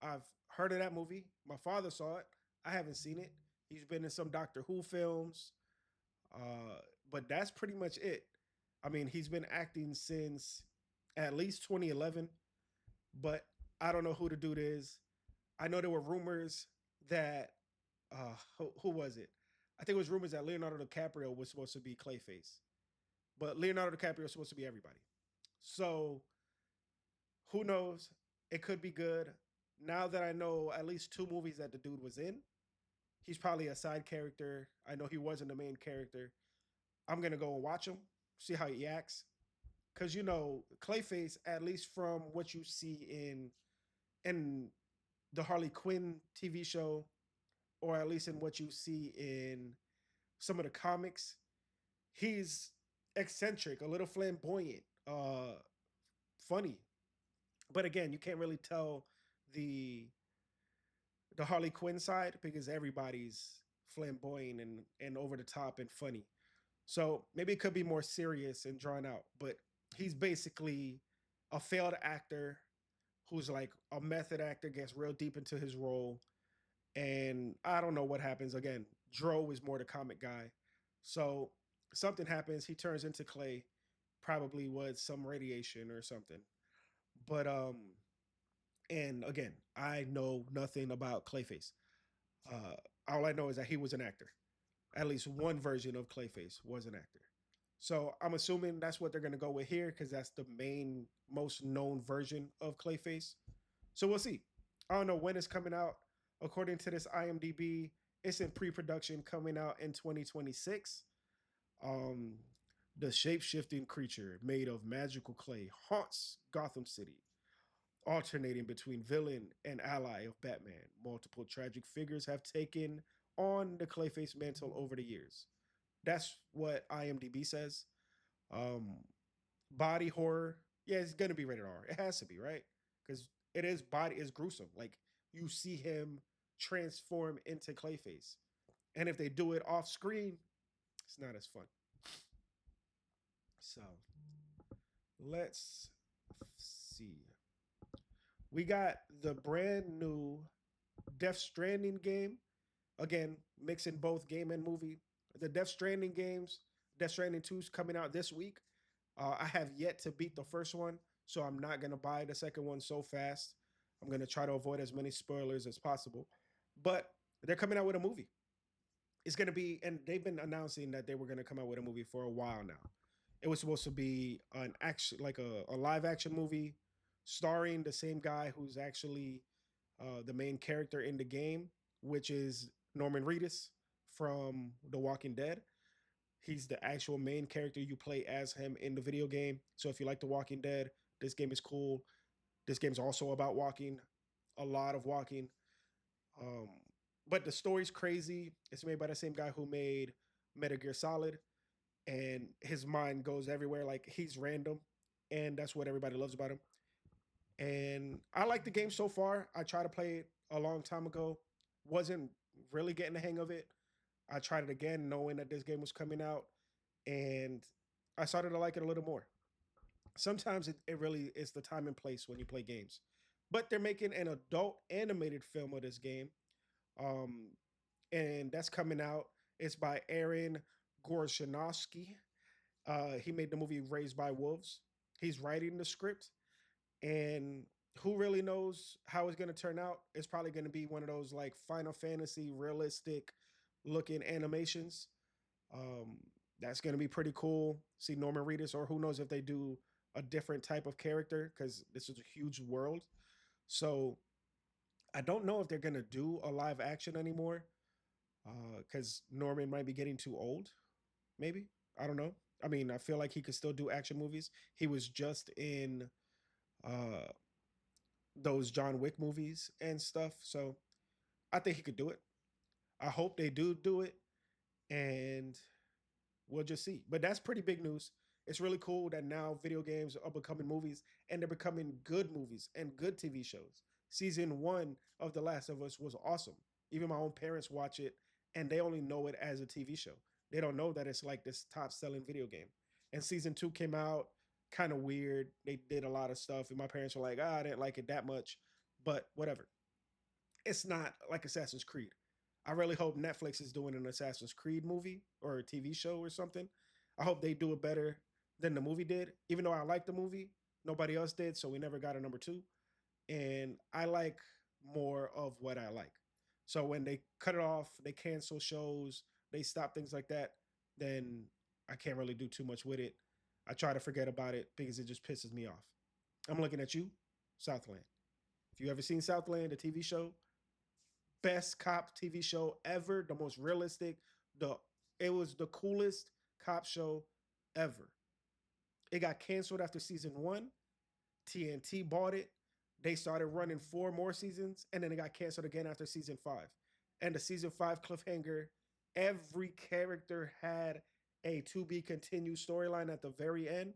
I've heard of that movie. My father saw it. I haven't seen it. He's been in some Doctor Who films, uh, but that's pretty much it. I mean, he's been acting since at least 2011, but I don't know who the dude is. I know there were rumors that who was it? I think it was rumors that Leonardo DiCaprio was supposed to be Clayface, but Leonardo DiCaprio was supposed to be everybody. So who knows? It could be good. Now that I know at least two movies that the dude was in, he's probably a side character. I know he wasn't the main character. I'm gonna go and watch him, see how he acts, because Clayface, at least from what you see in the Harley Quinn TV show, or at least in what you see in some of the comics, he's eccentric, a little flamboyant, funny. But again, you can't really tell the the Harley Quinn side because everybody's flamboyant and over the top and funny. So maybe it could be more serious and drawn out. But he's basically a failed actor who's like a method actor, gets real deep into his role. And I don't know what happens. Again, Dro is more the comic guy. So something happens, he turns into clay, probably was some radiation or something. But and again, I know nothing about Clayface. Uh, all I know is that he was an actor. At least one version of Clayface was an actor. So I'm assuming that's what they're going to go with here because that's the main, most known version of Clayface. So we'll see. I don't know when it's coming out. According to this IMDb, it's in pre-production, coming out in 2026. Um, the shape-shifting creature made of magical clay haunts Gotham City. alternating between villain and ally of Batman. Multiple tragic figures have taken on the Clayface mantle over the years. That's what IMDb says. Um, Body horror, yeah, it's gonna be rated R. It has to be, right? Because it is body is gruesome. Like you see him transform into Clayface, and if they do it off screen, it's not as fun. So let's see. We got the brand new Death Stranding game. Again, mixing both game and movie. The Death Stranding games, Death Stranding 2 is coming out this week. I have yet to beat the first one, so I'm not going to buy the second one so fast. I'm going to try to avoid as many spoilers as possible. But they're coming out with a movie. It's going to be, and they've been announcing that they were going to come out with a movie for a while now. It was supposed to be an action, like a live action movie starring the same guy who's actually the main character in the game, which is Norman Reedus from The Walking Dead. He's the actual main character. You play as him in the video game. So if you like The Walking Dead, this game is cool. This game's also about walking, a lot of walking. Um, but the story's crazy. It's made by the same guy who made Metal Gear Solid, and his mind goes everywhere. Like he's random, and that's what everybody loves about him. And I like the game so far. I tried to play it a long time ago, wasn't really getting the hang of it. I tried it again, knowing that this game was coming out, and I started to like it a little more. Sometimes it really is the time and place when you play games. But they're making an adult animated film of this game, um, and that's coming out. It's by Aaron Guzikowski. He made the movie Raised by Wolves. He's writing the script, and who really knows how it's going to turn out? It's probably going to be one of those like Final Fantasy realistic looking animations. Um, that's going to be pretty cool. See Norman Reedus, or who knows if they do a different type of character because this is a huge world. So I don't know if they're going to do a live action anymore because Norman might be getting too old. Maybe I don't know. I mean, I feel like he could still do action movies. He was just in uh, those John Wick movies and stuff. So I think he could do it. I hope they do it, and we'll just see. But that's pretty big news. It's really cool that now video games are becoming movies, and they're becoming good movies and good TV shows. Season one of The Last of Us was awesome. Even my own parents watch it, and they only know it as a TV show. They don't know that it's like this top selling video game. And season two came out kind of weird. They did a lot of stuff, and my parents were like, I didn't like it that much, but whatever. It's not like Assassin's Creed. I really hope Netflix is doing an Assassin's Creed movie or a TV show or something. I hope they do it better than the movie did. Even though I like the movie, nobody else did, so we never got a number two. And I like more of what I like. So when they cut it off, they cancel shows, they stop things like that, then I can't really do too much with it. I try to forget about it because it just pisses me off. I'm looking at you, Southland. If you ever seen Southland, the TV show, best cop TV show ever, the most realistic, the it was the coolest cop show ever. It got canceled after season 1. TNT bought it. They started running 4 more seasons, and then it got canceled again after season 5. And the season 5 cliffhanger, every character had a to be continued storyline at the very end,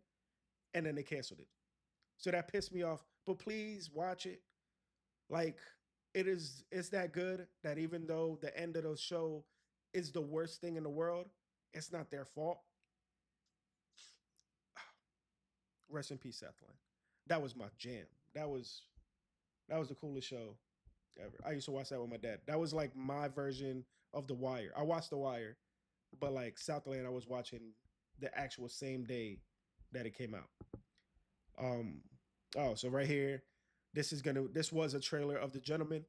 and then they canceled it. So that pissed me off. But please watch it. Like it's that good that even though the end of the show is the worst thing in the world, it's not their fault. Rest in peace, Southland. That was my jam. That was that was the coolest show ever. I used to watch that with my dad. That was like my version of The Wire. I watched The Wire, but like Southland, I was watching the actual same day that it came out. Um, oh, so right here, this was a trailer of The Gentleman.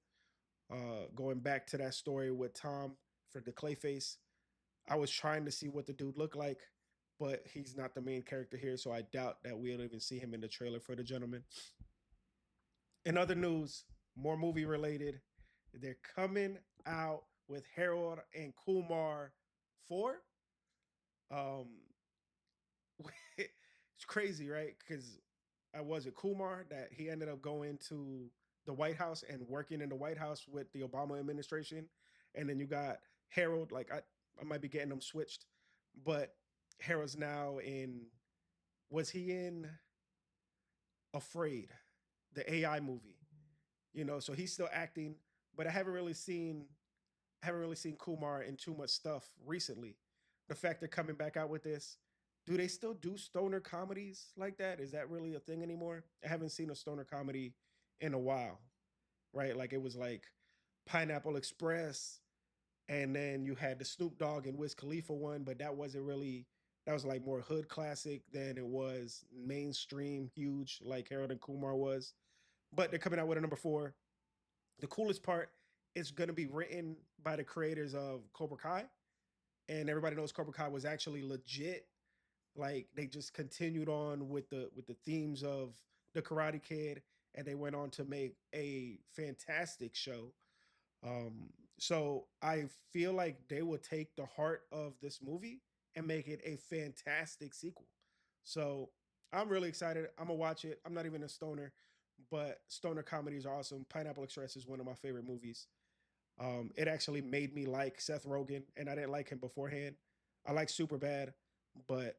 Going back to that story with Tom for the Clayface, I was trying to see what the dude looked like, but he's not the main character here, so I doubt that we'll even see him in the trailer for The Gentleman. In other news, more movie related, they're coming out with Harold and Kumar 4. Um, it's crazy, right? Because was it Kumar that he ended up going to the White House and working in the White House with the Obama administration, and then you got Harold. Like I might be getting them switched, but Harold's now in. Was he in Afraid, the AI movie? You know, so he's still acting, but I haven't really seen Kumar in too much stuff recently. The fact they're coming back out with this, do they still do stoner comedies like that? Is that really a thing anymore? I haven't seen a stoner comedy in a while, right? Like it was like Pineapple Express, and then you had the Snoop Dogg and Wiz Khalifa one, but that wasn't really. That was like more hood classic than it was mainstream huge like Harold and Kumar was. But they're coming out with a number four. The coolest part is going to be written by the creators of Cobra Kai, and everybody knows Cobra Kai was actually legit. Like they just continued on with the themes of the Karate Kid, and they went on to make a fantastic show. So I feel like they will take the heart of this movie and make it a fantastic sequel. So I'm really excited. I'm gonna watch it. I'm not even a stoner, but stoner comedies are awesome. Pineapple Express is one of my favorite movies. It actually made me like Seth Rogen, and I didn't like him beforehand. I like Superbad, but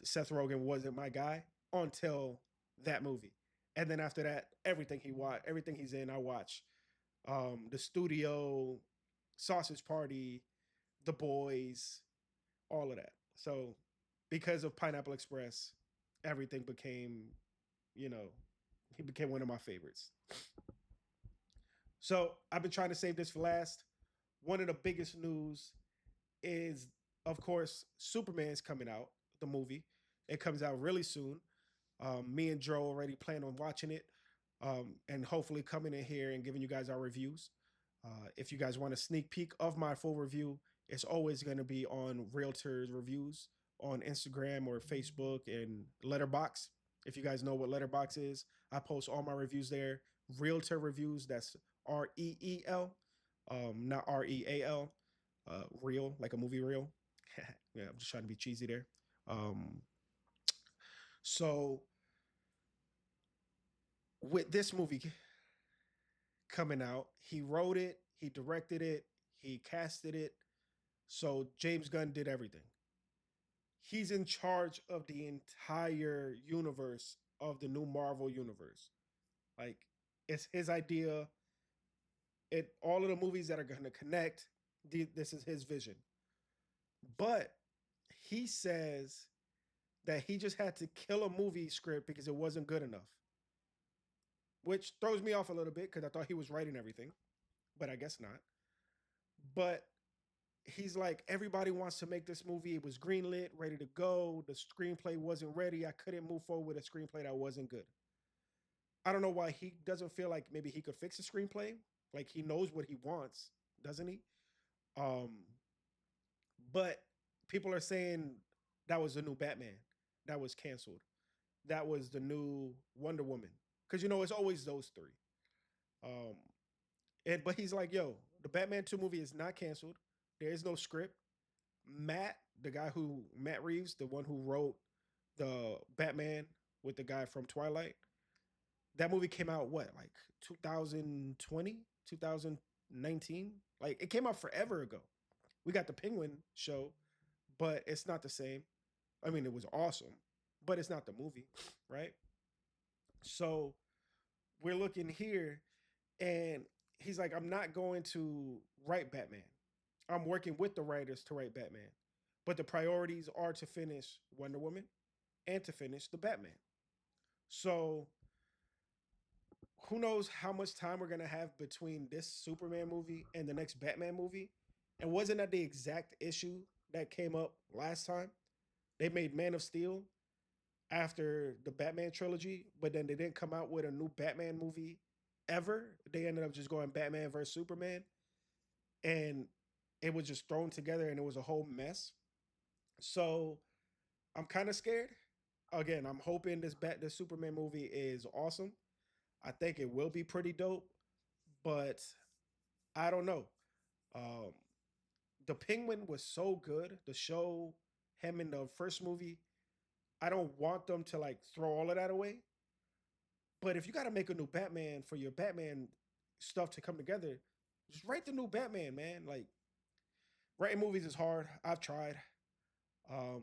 Seth Rogen wasn't my guy until that movie. And then after that, everything he's in, I watch. The Studio, Sausage Party, The Boys, all of that. So because of Pineapple Express, everything became, you know, he became one of my favorites. So I've been trying to save this for last. One of the biggest news is, of course, Superman's coming out, the movie. It comes out really soon. Me and Joe already plan on watching it, and hopefully coming in here and giving you guys our reviews. If you guys want a sneak peek of my full review, it's always going to be on Realtors Reviews on Instagram or Facebook and Letterbox. If you guys know what Letterbox is, I post all my reviews there. Realtor Reviews, that's REEL, not REAL, real, like a movie reel. Yeah, I'm just trying to be cheesy there. Um, so with this movie coming out, he wrote it, he directed it, he casted it. So James Gunn did everything. He's in charge of the entire universe of the new Marvel universe. Like it's his idea. It all of the movies that are going to connect. This is his vision. But he says that he just had to kill a movie script because it wasn't good enough, which throws me off a little bit because I thought he was writing everything, but I guess not. But he's like, everybody wants to make this movie. It was greenlit, ready to go. The screenplay wasn't ready. I couldn't move forward with a screenplay that wasn't good. I don't know why he doesn't feel like maybe he could fix the screenplay. Like he knows what he wants, doesn't he? Um, but people are saying that was the new Batman that was canceled. That was the new Wonder Woman. Because you know it's always those three. Um, but he's like, yo, the Batman 2 movie is not canceled. There is no script. Matt Reeves, the one who wrote the Batman with the guy from Twilight, that movie came out what, like 2020, 2019? Like it came out forever ago. We got the Penguin show, but it's not the same. I mean, it was awesome, but it's not the movie, right? So we're looking here, and he's like, I'm not going to write Batman. I'm working with the writers to write Batman. But the priorities are to finish Wonder Woman and to finish the Batman. So who knows how much time we're gonna have between this Superman movie and the next Batman movie? And wasn't that the exact issue that came up last time? They made Man of Steel after the Batman trilogy, but then they didn't come out with a new Batman movie ever. They ended up just going Batman versus Superman, and it was just thrown together, and it was a whole mess. So I'm kind of scared. Again, I'm hoping this Superman movie is awesome. I think it will be pretty dope, but I don't know. Um, the Penguin was so good. The show, him in the first movie, I don't want them to like throw all of that away. But if you got to make a new Batman for your Batman stuff to come together, just write the new Batman, man. Like writing movies is hard. I've tried. Um,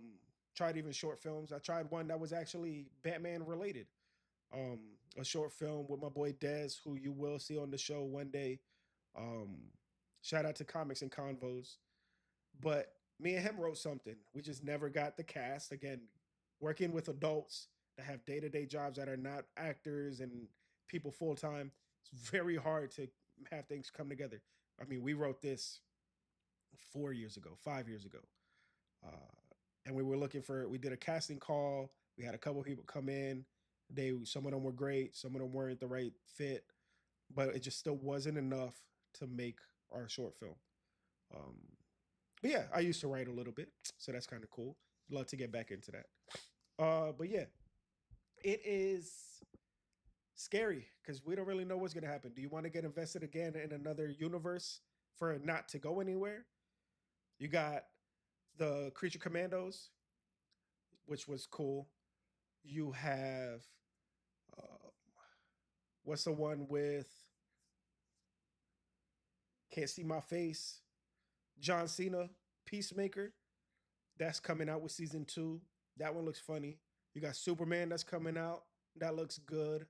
tried even short films. I tried one that was actually Batman related. Um, a short film with my boy Dez, who you will see on the show one day. Um, shout out to Comics and Convos. But me and him wrote something. We just never got the cast. Again, working with adults that have day to day jobs that are not actors and people full time, it's very hard to have things come together. I mean, we wrote this 4 years ago, 5 years ago. Uh, and we were looking for, we did a casting call. We had a couple people come in. Some of them were great, some of them weren't the right fit, but it just still wasn't enough to make our short film. Um, but yeah, I used to write a little bit, so that's kind of cool. Love to get back into that. But yeah, it is scary because we don't really know what's gonna happen. Do you want to get invested again in another universe for it not to go anywhere? You got the Creature Commandos, which was cool. You have uh, what's the one with Can't See My Face? John Cena, Peacemaker. That's coming out with season two. That one looks funny. You got Superman that's coming out. That looks good.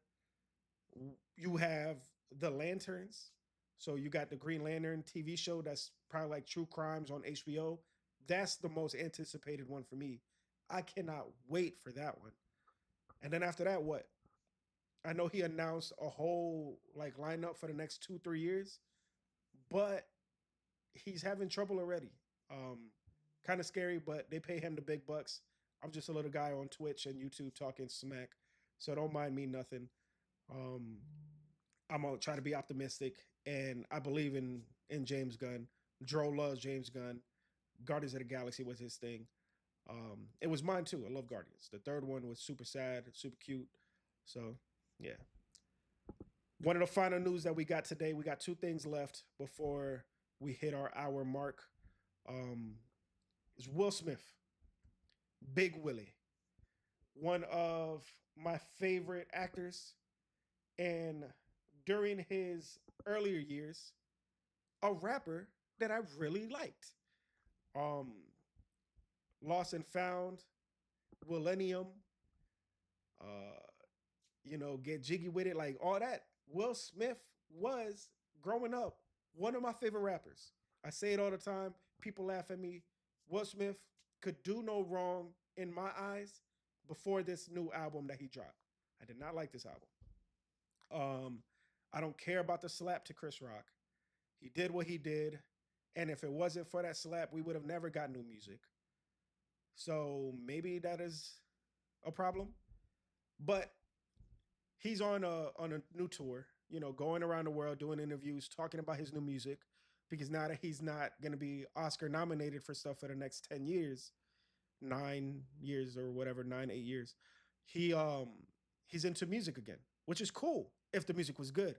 You have The Lanterns. So you got the Green Lantern TV show that's probably like True Crimes on HBO. That's the most anticipated one for me. I cannot wait for that one. And then after that, what? I know he announced a whole like lineup for the next 2 3 years, but he's having trouble already. Kind of scary, but they pay him the big bucks. I'm just a little guy on Twitch and YouTube talking smack, so don't mind me nothing. Um, I'm gonna try to be optimistic, and I believe in James Gunn. Dro loves James Gunn. Guardians of the Galaxy was his thing. It was mine too. I love Guardians. The third one was super sad, super cute. So yeah. One of the final news that we got today, we got two things left before we hit our hour mark. Um, is Will Smith, Big Willie, one of my favorite actors, and during his earlier years, a rapper that I really liked. Um, Lost and Found, Millennium, uh, Get Jiggy with It, like all that. Will Smith was growing up one of my favorite rappers. I say it all the time. People laugh at me. Will Smith could do no wrong in my eyes before this new album that he dropped. I did not like this album. I don't care about the slap to Chris Rock. He did what he did. And if it wasn't for that slap, we would have never got new music. So maybe that is a problem. But he's on a new tour, going around the world doing interviews, talking about his new music. Because now that he's not going to be Oscar nominated for stuff for the next 10 years, 9 years or whatever, 9 8 years, he's into music again, which is cool if the music was good,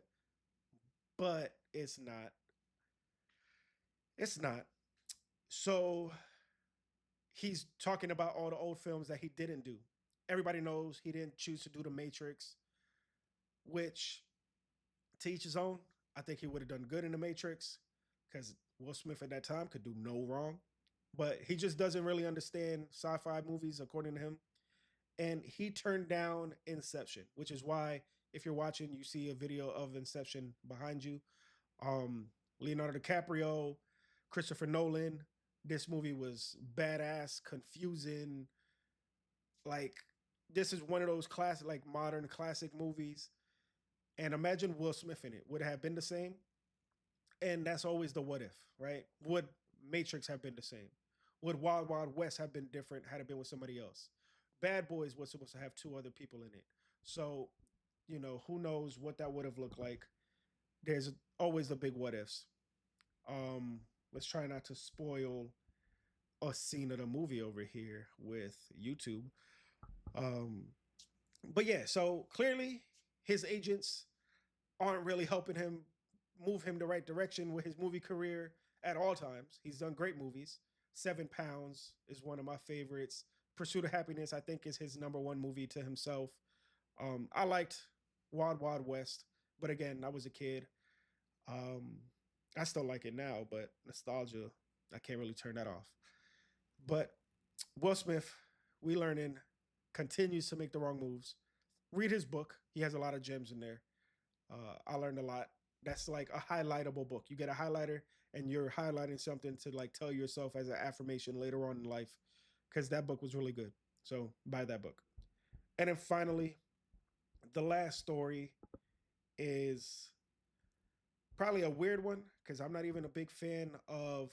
but it's not. It's not. So he's talking about all the old films that he didn't do. Everybody knows he didn't choose to do The Matrix, which to each his own. I think he would have done good in The Matrix because Will Smith at that time could do no wrong. But he just doesn't really understand sci-fi movies, according to him. And he turned down Inception, which is why if you're watching, you see a video of Inception behind you. Um, Leonardo DiCaprio, Christopher Nolan. This movie was badass, confusing. Like this is one of those classic, like modern classic movies. And imagine Will Smith in it. Would it have been the same? And that's always the what if, right? Would Matrix have been the same? Would Wild Wild West have been different had it been with somebody else? Bad Boys was supposed to have two other people in it. So, who knows what that would have looked like. There's always the big what ifs. Let's try not to spoil a scene of the movie over here with YouTube. Um, but yeah, so clearly his agents aren't really helping him move him the right direction with his movie career at all times. He's done great movies. 7 Pounds is one of my favorites. Pursuit of Happiness, I think, is his number one movie to himself. I liked Wild Wild West. But again, I was a kid. Um, I still like it now, but nostalgia, I can't really turn that off. But Will Smith, we learning, continues to make the wrong moves. Read his book. He has a lot of gems in there. I learned a lot. That's like a highlightable book. You get a highlighter and you're highlighting something to like tell yourself as an affirmation later on in life, because that book was really good. So buy that book. And then finally, the last story is probably a weird one because I'm not even a big fan of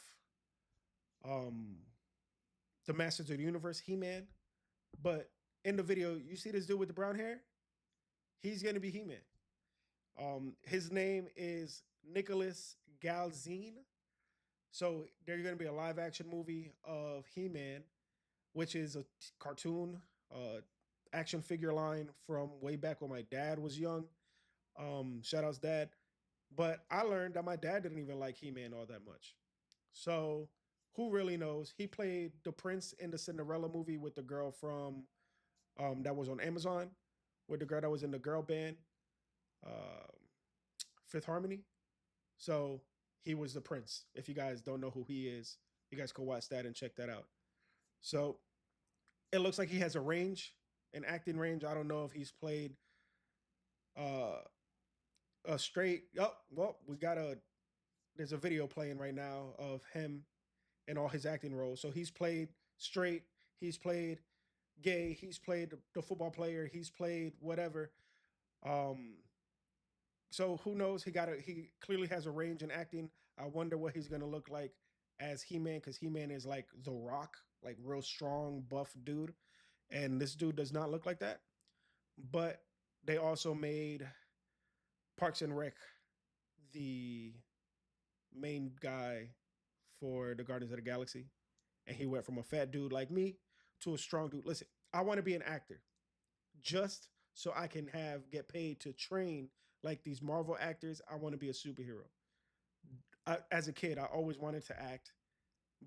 um the Masters of the Universe, He-Man. But in the video, you see this dude with the brown hair? He's gonna be He-Man. His name is Nicholas Galzine. So there's gonna be a live action movie of He-Man, which is a cartoon action figure line from way back when my dad was young. Shout outs dad. But I learned that my dad didn't even like He-Man all that much. So who really knows? He played the prince in the Cinderella movie with the girl from that was on Amazon, with the girl that was in the girl band, uh, Fifth Harmony. So he was the prince. If you guys don't know who he is, you guys can watch that and check that out. So it looks like he has a range, an acting range. I don't know if he's played uh, a straight. Oh, well, we got a. There's a video playing right now of him and all his acting roles. So he's played straight. He's played gay. He's played the football player. He's played whatever. Um, so who knows? He clearly has a range in acting. I wonder what he's gonna look like as He-Man, because He-Man is like the Rock, like real strong, buff dude, and this dude does not look like that. But they also made Parks and Rec the main guy for the Guardians of the Galaxy, and he went from a fat dude like me to a strong dude. Listen, I want to be an actor just so I can have get paid to train like these Marvel actors. I want to be a superhero. As a kid, I always wanted to act,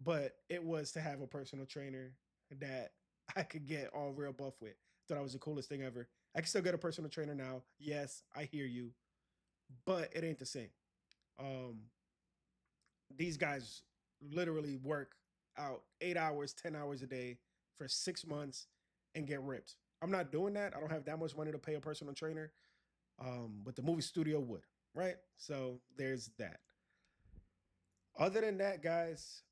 but it was to have a personal trainer that I could get all real buff with. Thought I was the coolest thing ever. I can still get a personal trainer now. Yes, I hear you, but it ain't the same. Um, these guys literally work out 8 hours, 10 hours a day for 6 months and get ripped. I'm not doing that. I don't have that much money to pay a personal trainer, but the movie studio would, right? So there's that. Other than that, guys,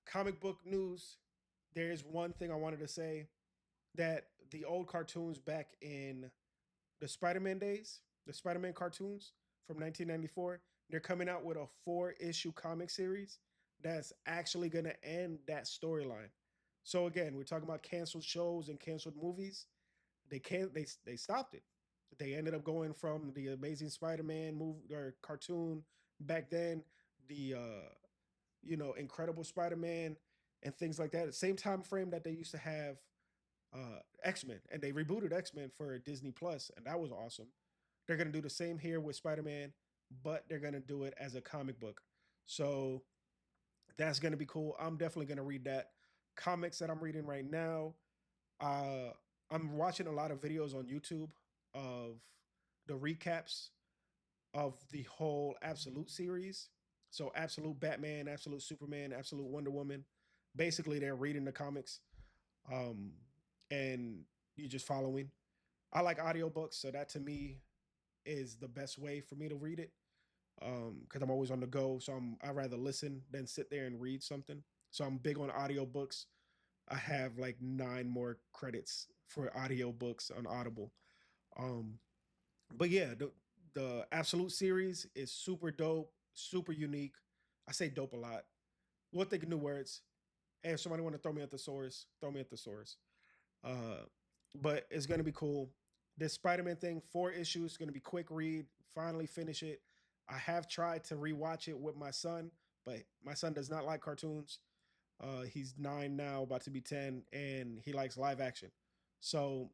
comic book news. There's one thing I wanted to say, that the old cartoons back in the Spider-Man days, the Spider-Man cartoons from 1994, they're coming out with a 4-issue comic series that's actually going to end that storyline. So again, we're talking about canceled shows and canceled movies. They stopped it. They ended up going from the Amazing Spider-Man movie or cartoon back then, the Incredible Spider-Man and things like that. At the same time frame that they used to have X-Men, and they rebooted X-Men for Disney Plus, and that was awesome. They're gonna do the same here with Spider-Man, but they're gonna do it as a comic book. So that's gonna be cool. I'm definitely gonna read that. Comics that I'm reading right now, uh, I'm watching a lot of videos on YouTube of the recaps of the whole Absolute series. So Absolute Batman, Absolute Superman, Absolute Wonder Woman. Basically, they're reading the comics, um, and you're just following. I like audiobooks, so that to me is the best way for me to read it. Because I'm always on the go, so I rather listen than sit there and read something. So I'm big on audiobooks. I have like 9 more credits for audiobooks on Audible. Um, but yeah, the Absolute series is super dope, super unique. I say dope a lot. We'll think of new words. Hey, if somebody want to throw me at the source, throw me at the source. Uh, but it's gonna be cool. This Spider-Man thing, 4 issues, gonna be quick read. Finally finish it. I have tried to rewatch it with my son, but my son does not like cartoons. He's 9 now, about to be 10, and he likes live action. So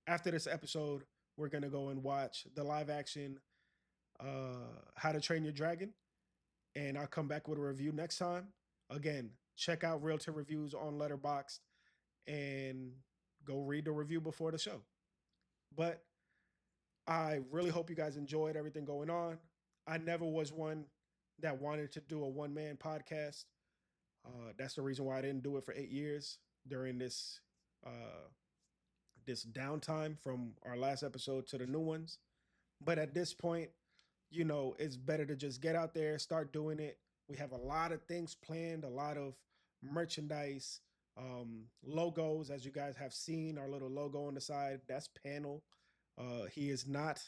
after this episode, we're gonna go and watch the live action How to Train Your Dragon, and I'll come back with a review next time. Again, check out Realtor Reviews on Letterboxd and go read the review before the show. But I really hope you guys enjoyed everything going on. I never was one that wanted to do a one man podcast. That's the reason why I didn't do it for 8 years during uh, this downtime from our last episode to the new ones. But at this point, it's better to just get out there, start doing it. We have a lot of things planned, a lot of merchandise, logos, as you guys have seen, our little logo on the side. That's Panel. He is not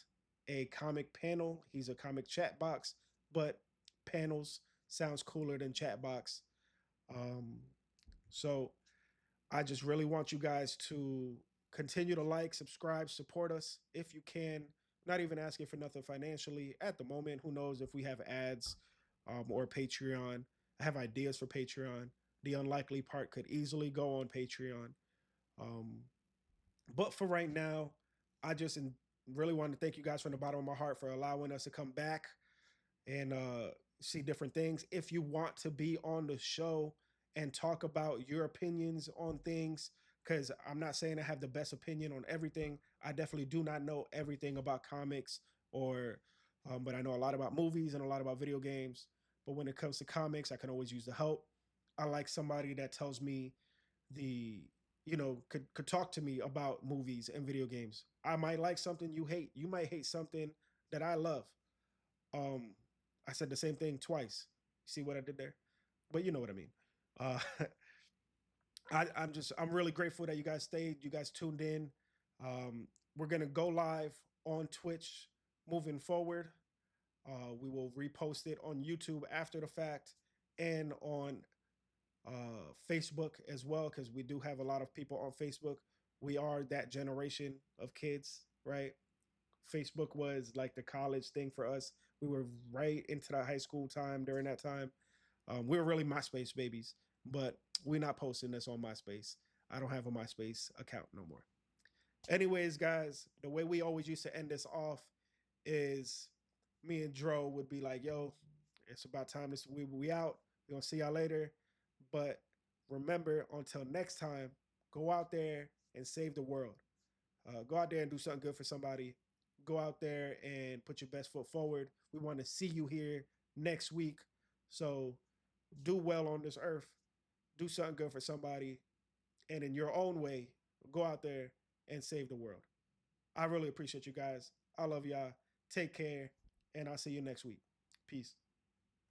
a comic panel, he's a comic chat box, but panels sounds cooler than chat box. Um, so I just really want you guys to continue to like, subscribe, support us if you can. Not even asking for nothing financially at the moment. Who knows if we have ads or Patreon? I have ideas for Patreon. The unlikely part could easily go on Patreon. Um, but for right now, I just really want to thank you guys from the bottom of my heart for allowing us to come back and see different things. If you want to be on the show and talk about your opinions on things, because I'm not saying I have the best opinion on everything. I definitely do not know everything about comics but I know a lot about movies and a lot about video games. But when it comes to comics, I can always use the help. I like somebody that tells me the could talk to me about movies and video games. I might like something you hate. You might hate something that I love. um, I said the same thing twice. See what I did there? But you know what I mean. Uh, I'm really grateful that you guys stayed. You guys tuned in. We're gonna go live on Twitch moving forward. We will repost it on YouTube after the fact and on Facebook as well, because we do have a lot of people on Facebook. We are that generation of kids, right? Facebook was like the college thing for us. We were right into the high school time during that time. We were really MySpace babies, but we're not posting this on MySpace. I don't have a MySpace account no more. Anyways, guys, the way we always used to end this off is me and Dro would be like, yo, it's about time. We out. We're going to see y'all later. But remember, until next time, go out there and save the world. Go out there and do something good for somebody. Go out there and put your best foot forward. We want to see you here next week. So do well on this earth. Do something good for somebody. And in your own way, go out there and save the world. I really appreciate you guys. I love y'all. Take care. And I'll see you next week. Peace.